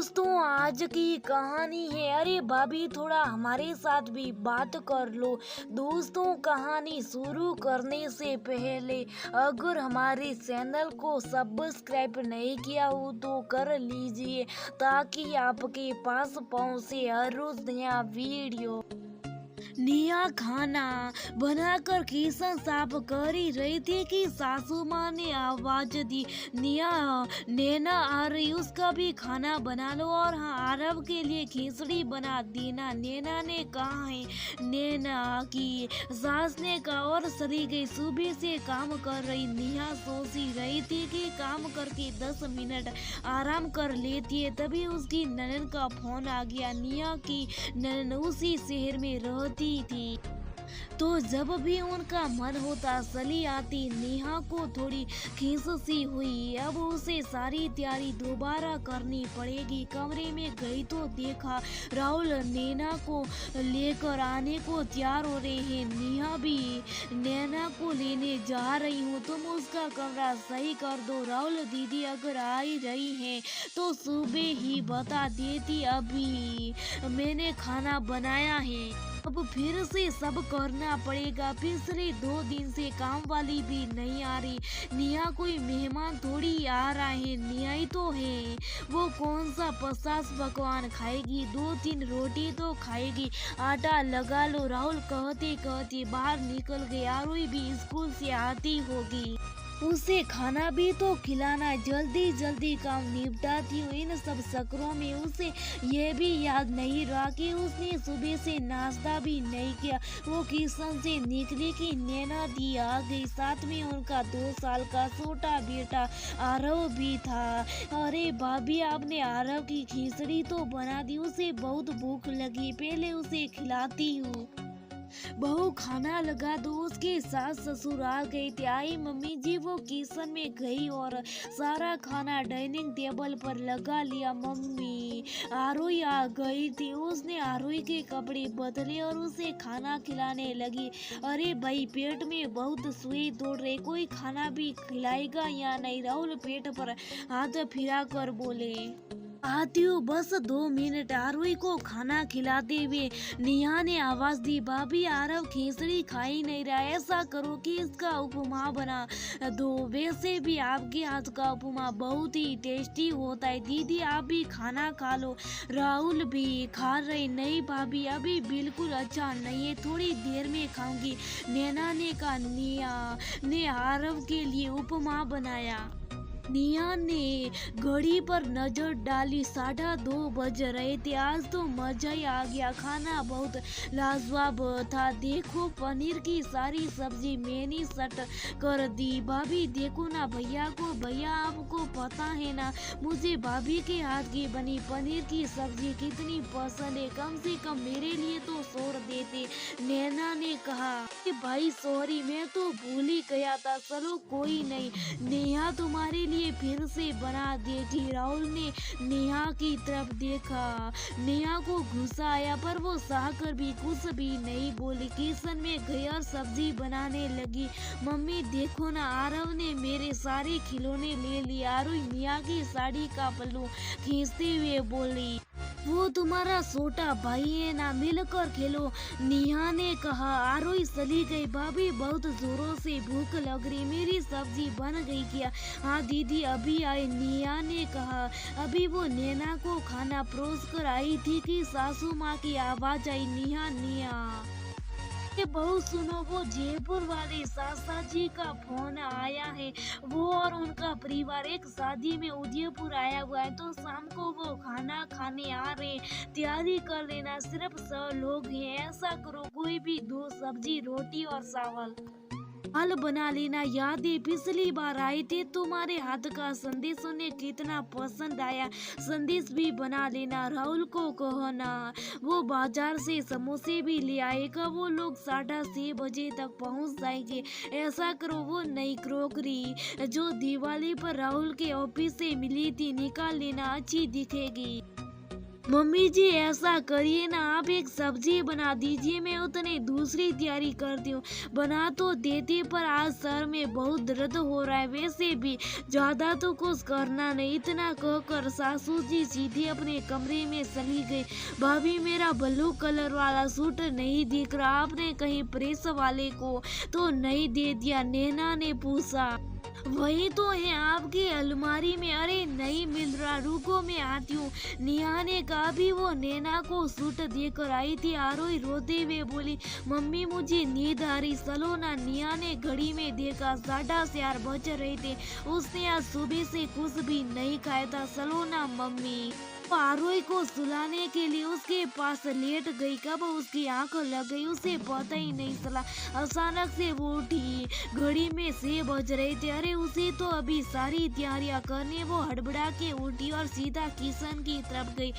दोस्तों आज की कहानी है। अरे भाभी थोड़ा हमारे साथ भी बात कर लो। दोस्तों कहानी शुरू करने से पहले अगर हमारे चैनल को सब्सक्राइब नहीं किया हो तो कर लीजिए ताकि आपके पास पहुंचे हर रोज नया वीडियो। निया खाना बनाकर किचन साफ कर ही रही थी कि सासू माँ ने आवाज दी, निया नैना आ रही, उसका भी खाना बना लो और हाँ आरव के लिए खिचड़ी बना देना। नैना ने कहा है। नैना की सास ने कहा और चली गई। सुबह से काम कर रही नेहा सोच रही थी कि काम करके 10 मिनट आराम कर लेती है, तभी उसकी ननद का फोन आ गया। निया की ननद उसी शहर में रहती थी तो जब भी उनका मन होता चली आती। नेहा को थोड़ी खींच सी हुई, अब उसे सारी तैयारी दोबारा करनी पड़ेगी। कमरे में गई तो देखा राहुल नैना को लेकर आने को तैयार हो रहे हैं। नेहा भी नैना को लेने जा रही हूँ, तुम उसका कमरा सही कर दो। राहुल दीदी अगर आ ही रही हैं तो सुबह ही बता देती, अभी मैंने खाना बनाया है। अब फिर से सब करना पड़ेगा। पिछले 2 दिन से काम वाली भी नहीं आ रही। निया कोई मेहमान थोड़ी आ रहा है, निया ही तो है। वो कौन सा 50 पकवान खाएगी, 2-3 रोटी तो खाएगी। आटा लगा लो। राहुल कहते कहते बाहर निकल गए। आरोही भी स्कूल से आती होगी, उसे खाना भी तो खिलाना। जल्दी जल्दी काम निपटाती हूँ। इन सब चक्करों में उसे ये भी याद नहीं रहा कि उसने सुबह से नाश्ता भी नहीं किया। वो किचन से निकली कि नैना दी आ गई, साथ में उनका 2 साल का छोटा बेटा आरव भी था। अरे भाभी आपने आरव की खिचड़ी तो बना दी, उसे बहुत भूख लगी, पहले उसे खिलाती हूँ। बहू खाना लगा दो। उसके सास ससुर आ गए थे। आई मम्मी जी, वो किचन में गई और सारा खाना डाइनिंग टेबल पर लगा लिया। मम्मी आरोही आ गई थी, उसने आरोही के कपड़े बदले और उसे खाना खिलाने लगी। अरे भाई पेट में बहुत सुई दौड़ रही, कोई खाना भी खिलाएगा या नहीं। राहुल पेट पर हाथ फिरा कर बोले, आती हूँ बस 2 मिनट। आरोही को खाना खिलाते हुए नेहा ने आवाज दी, भाभी आरव खिचड़ी खा ही नहीं रहा, ऐसा करो कि इसका उपमा बना दो। वैसे भी आपके हाथ का उपमा बहुत ही टेस्टी होता है। दीदी आप भी खाना खा लो। राहुल भी खा रहे, नहीं भाभी अभी बिल्कुल अच्छा नहीं है, थोड़ी देर में खाऊंगी। नैना ने कहा। निया ने आरव के लिए उपमा बनाया। निया ने घड़ी पर नजर डाली, 2:30 बज रहे थे। आज तो मजा ही आ गया, खाना बहुत लाजवाब था। देखो पनीर की सारी सब्जी मैंने सट कर दी। भाभी देखो ना भैया को, भैया आपको पता है ना मुझे भाभी के हाथ की बनी पनीर की सब्जी कितनी पसंद है, कम से कम मेरे लिए तो छोड़ देते। नैना ने कहा कि भाई सॉरी, मैं तो भूल ही गया था, चलो कोई नहीं, नेहा तुम्हारे लिए फिर से बना देगी। राहुल ने नेहा की तरफ देखा। नेहा को गुस्सा आया पर वो सहकर भी कुछ भी नहीं बोली। किचन में गई और सब्जी बनाने लगी। मम्मी देखो ना, आरव ने मेरे सारे खिलौने ले लिए। आरोही नेहा की साड़ी का पल्लू खींचते हुए बोली, वो तुम्हारा छोटा भाई है ना, मिलकर खेलो। नेहा ने कहा। आरोही चली गई। भाभी बहुत जोरों से भूख लग रही, मेरी सब्जी बन गई क्या? हाँ दीदी अभी आई, नेहा ने कहा। अभी वो नैना को खाना परोस कर आई थी कि सासू माँ की आवाज आई, नेहा नेहा। ये बहू सुनो, वो जयपुर वाले सासा जी का फोन आया है। वो और उनका परिवार एक शादी में उदयपुर आया हुआ है, तो शाम को वो खाना खाने आ रहे, तैयारी कर लेना। सिर्फ 100 लोग हैं, ऐसा करो कोई भी 2 सब्जी रोटी और चावल दाल बना लेना। याद है पिछली बार आए थे, तुम्हारे हाथ का संदेश उन्हें कितना पसंद आया, संदेश भी बना लेना। राहुल को कहना वो बाजार से समोसे भी ले आएगा। वो लोग 6:30 बजे तक पहुंच जाएंगे। ऐसा करो वो नई क्रॉकरी जो दिवाली पर राहुल के ऑफिस से मिली थी निकाल लेना, अच्छी दिखेगी। मम्मी जी ऐसा करिए ना, आप एक सब्जी बना दीजिए, मैं उतने दूसरी तैयारी करती हूँ। बना तो देती पर आज सर में बहुत दर्द हो रहा है, वैसे भी ज्यादा तो कुछ करना नहीं। इतना कहकर सासू जी सीधे अपने कमरे में चली गई। भाभी मेरा ब्लू कलर वाला सूट नहीं दिख रहा, आपने कहीं प्रेस वाले को तो नहीं दे दिया? नैना ने पूछा। वही तो है आपकी अलमारी में। अरे नहीं मिल रहा, रुको मैं आती हूँ। नेहा ने कहा। भी वो नैना को सूट देकर आई थी। आरोही रोते हुए बोली, मम्मी मुझे नींद आ रही, चलो ना। नेहा ने घड़ी में देखा, 4:30 बज रहे थे। उसने आज सुबह से कुछ भी नहीं खाया था। चलो ना मम्मी। वो आरोही को सुलाने के लिए उसके पास लेट गई। कब उसकी आंख लग गई उसे पता ही नहीं चला। अचानक से वो उठी, घड़ी में 6 बज रहे थे। अरे उसे तो अभी सारी तैयारियां करनी। वो हड़बड़ा के उठी और सीधा किचन की तरफ गई।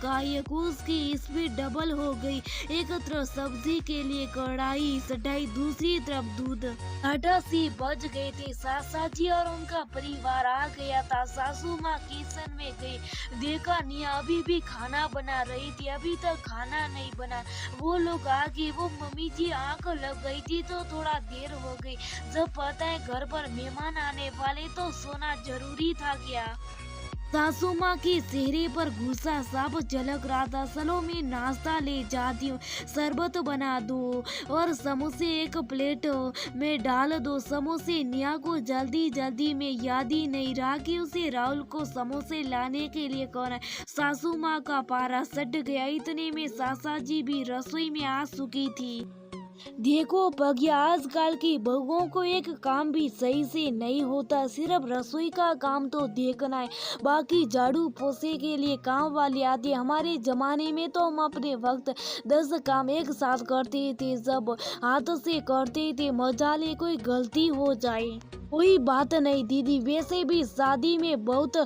कायकूस की स्पीड डबल हो गई। एक तरफ सब्जी के लिए कढ़ाई सटाई, दूसरी तरफ दूध। 8:30 बज गए थे। सासा जी और उनका परिवार आ गया था। सासू माँ किचन में गई, देखा निया अभी भी खाना बना रही थी, अभी तक खाना नहीं बना। वो लोग आ गए। वो मम्मी जी आंख लग गई थी तो थोड़ा देर हो गई। जब पता है घर पर मेहमान आने वाले तो सोना जरूरी था क्या? सासू माँ के चेहरे पर गुस्सा साफ झलक रहा था। चलो मैं नाश्ता ले जाती हूँ, शरबत बना दो और समोसे एक प्लेट में डाल दो। समोसे निया को जल्दी जल्दी में याद ही नहीं रहा कि उसे राहुल को समोसे लाने के लिए कहना है। सासू माँ का पारा सट गया। इतने में सासा जी भी रसोई में आ चुकी थी। देखो भैया, आजकल की बहुओं को एक काम भी सही से नहीं होता। सिर्फ रसोई का काम तो देखना है, बाकी झाड़ू पोछे के लिए काम वाली आती है। हमारे जमाने में तो हम अपने वक्त 10 काम एक साथ करते थे, सब हाथ से करते थे। मजा ले कोई गलती हो जाए कोई बात नहीं दीदी, वैसे भी शादी में बहुत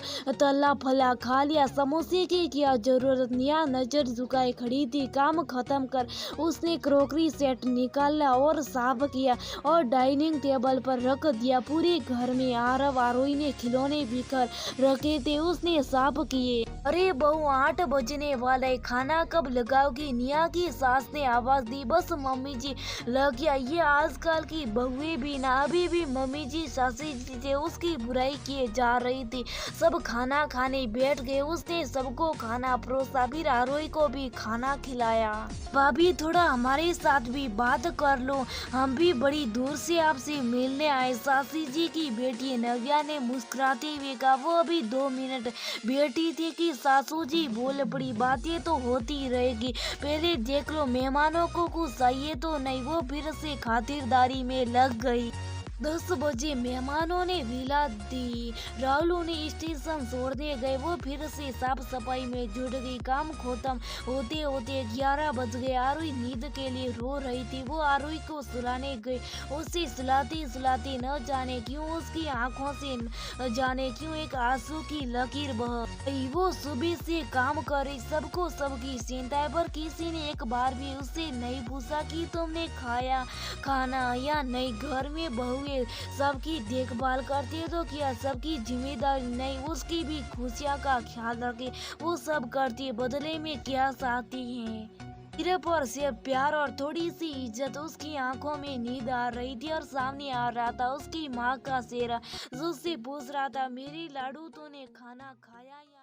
तला फला खा लिया, समोसे की क्या जरूरत। निया नजर झुकाए खड़ी थी। काम खत्म कर उसने क्रॉकरी सेट निकाला और साफ किया और डाइनिंग टेबल पर रख दिया। पूरे घर में आरव आरोही ने खिलौने बिखर रखे थे, उसने साफ किए। अरे बहू 8 बजने वाला है, खाना कब लगाओगी? निया की सास ने आवाज दी। बस मम्मी जी लग गया। ये आजकल की बहुएं भी ना, अभी भी मम्मी जी सासी जी थे उसकी बुराई किए जा रही थी। सब खाना खाने बैठ गए। उसने सबको खाना परोसा, फिर आरोही को भी खाना खिलाया। भाभी थोड़ा हमारे साथ भी बात कर लो, हम भी बड़ी दूर से आपसे मिलने आए। सासी जी की बेटी नव्या ने मुस्कुराते हुए कहा। वो अभी 2 मिनट बैठी थी कि सासू जी बोल पड़ी, बातें तो होती रहेगी, पहले देख लो मेहमानों को कुछ चाहिए तो नहीं। वो फिर से खातिरदारी में लग गई। 10 बजे मेहमानों ने विला दी। राहुल उन्हें स्टेशन छोड़ने गए। वो फिर से साफ सफाई में जुट गई। काम खत्म होते होते 11 बज गए। आरोही नींद के लिए रो रही थी। वो आरोही को सुलाने गई। उसे सुलाते सुलाते न जाने क्यों उसकी आंखों से जाने क्यों एक आंसू की लकीर बह गई। वो सुबह से काम कर रही, सबको सबकी चिंता है, पर किसी ने एक बार भी उससे नहीं पूछा कि तुमने खाया खाना या नहीं। घर में बहू सबकी देखभाल करती है तो क्या सबकी जिम्मेदारी नहीं उसकी भी खुशियाँ का ख्याल रखे? वो सब करती है, बदले में क्या चाहती है? सिर्फ और सिर्फ प्यार और थोड़ी सी इज्जत। उसकी आंखों में नींद आ रही थी और सामने आ रहा था उसकी माँ का चेहरा, जो उससे पूछ रहा था, मेरी लाडू तूने खाना खाया या